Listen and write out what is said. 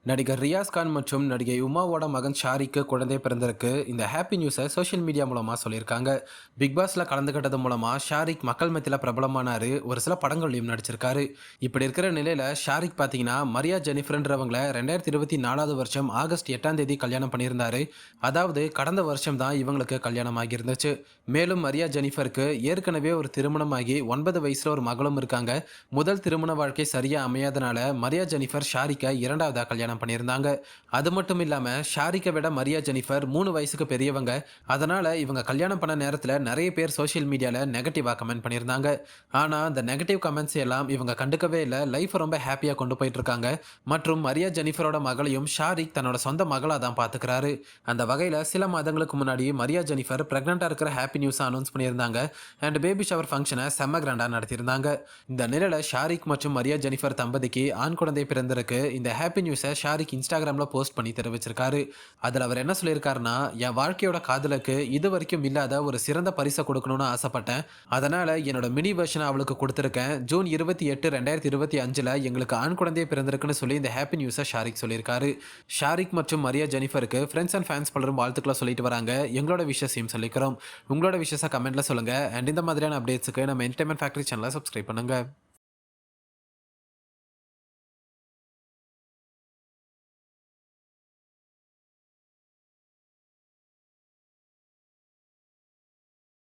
நடிகர் ரியாஸ் கான் மற்றும் நடிகை உமாவோட மகன் ஷாரிக்கு குழந்தை பிறந்திருக்கு. இந்த ஹாப்பி நியூஸை சோஷியல் மீடியா மூலமா சொல்லியிருக்காங்க. பிக் பாஸ்ல கலந்துக்கிட்டது மூலமா ஷாரிக் மக்கள் மத்தியில் பிரபலமானாரு. ஒரு சில படங்கள்லையும் நடிச்சிருக்காரு. இப்படி இருக்கிற நிலையில ஷாரிக் பார்த்தீங்கன்னா மரியா ஜெனிஃபர்ன்றவங்கள 2024 வருஷம் ஆகஸ்ட் 8ஆம் தேதி கல்யாணம் பண்ணியிருந்தாரு. அதாவது கடந்த வருஷம் தான் இவங்களுக்கு கல்யாணம் ஆகியிருந்துச்சு. மேலும் மரியா ஜெனிஃபருக்கு ஏற்கனவே ஒரு திருமணமாகி 9 வயசுல ஒரு மகளும் இருக்காங்க. முதல் திருமண வாழ்க்கை சரியா அமையாதனால மரியா ஜெனிஃபர் ஷாரிக்கை இரண்டாவதா கல்யாணம் பண்ணியிருந்தாங்க. அது மட்டும் இல்லாம ஷாரிக்கை விட மரியா ஜெனிஃபர் 3 வயசுக்கு பெரியவங்க. அதனால இவங்க கல்யாணம் பண்ண நேரத்தில் நிறைய பேர் சோஷியல் மீடியால நெகட்டிவா கமெண்ட் பண்ணியிருந்தாங்க. ஆனா அந்த நெகட்டிவ் கமெண்ட்ஸ் எல்லாம் இவங்க கண்டுக்கவே இல்லை. லைஃப் ரொம்ப ஹாப்பியா கொண்டு போயிட்டு இருக்காங்க. மற்றும் மரியா ஜெனிஃபரோட மகளையும் ஷாரிக் தன்னோட சொந்த மகளா தான் பாத்துக்கிறாரு. அந்த வகையில சில மாதங்களுக்கு முன்னாடி மரியா ஜெனிஃபர் பிரெக்னண்டா இருக்கிற ஹாப்பி நியூஸ் அனௌன்ஸ் பண்ணியிருந்தாங்க. அண்ட் பேபி ஷவர் ஃபங்க்ஷனை செம்ம கிராண்டா நடத்தியிருந்தாங்க. இந்த நிலையில ஷாரிக் மற்றும் மரியா ஜெனிஃபர் தம்பதிக்கு ஆண் குழந்தை பிறந்திருக்கு. இந்த ஹாப்பி நியூஸை ஷாரிக் இன்ஸ்டாகிராம்ல போஸ்ட் பண்ணி தெரிவிச்சிருக்காரு. அதுல அவர் என்ன சொல்லியிருக்காருன்னா, என் வாழ்க்கையோட காதலுக்கு இது வரைக்கும் இல்லாத ஒரு சிறந்த பரிசை கொடுக்கணும்னு ஆசைப்பட்டேன். அதனால என்னோட மினி வெர்ஷனை அவளுக்கு கொடுத்துருக்கேன். ஜூன் 28, 2025 எங்களுக்கு ஆண் குழந்தையை பிறந்திருக்குன்னு சொல்லி இந்த ஹாப்பி நியூஸை ஷாரிக் சொல்லியிருக்காரு. ஷாரிக் மற்றும் மரியா ஜெனிஃபருக்கு ஃப்ரெண்ட்ஸ் அண்ட் ஃபேன்ஸ் பலரும் வாழ்த்துக்களை சொல்லிட்டு வராங்க. எங்களோட விஷயத்தையும் சொல்லிக்கிறோம். உங்களோட விஷயத்தை கமெண்ட்ல சொல்லுங்க. அண்ட் இந்த மாதிரியான அப்டேட்ஸுக்கு நம்ம என்டர்டைன்மெண்ட் ஃபேக்டரி சேனலை சப்ஸ்கிரைப் பண்ணுங்க.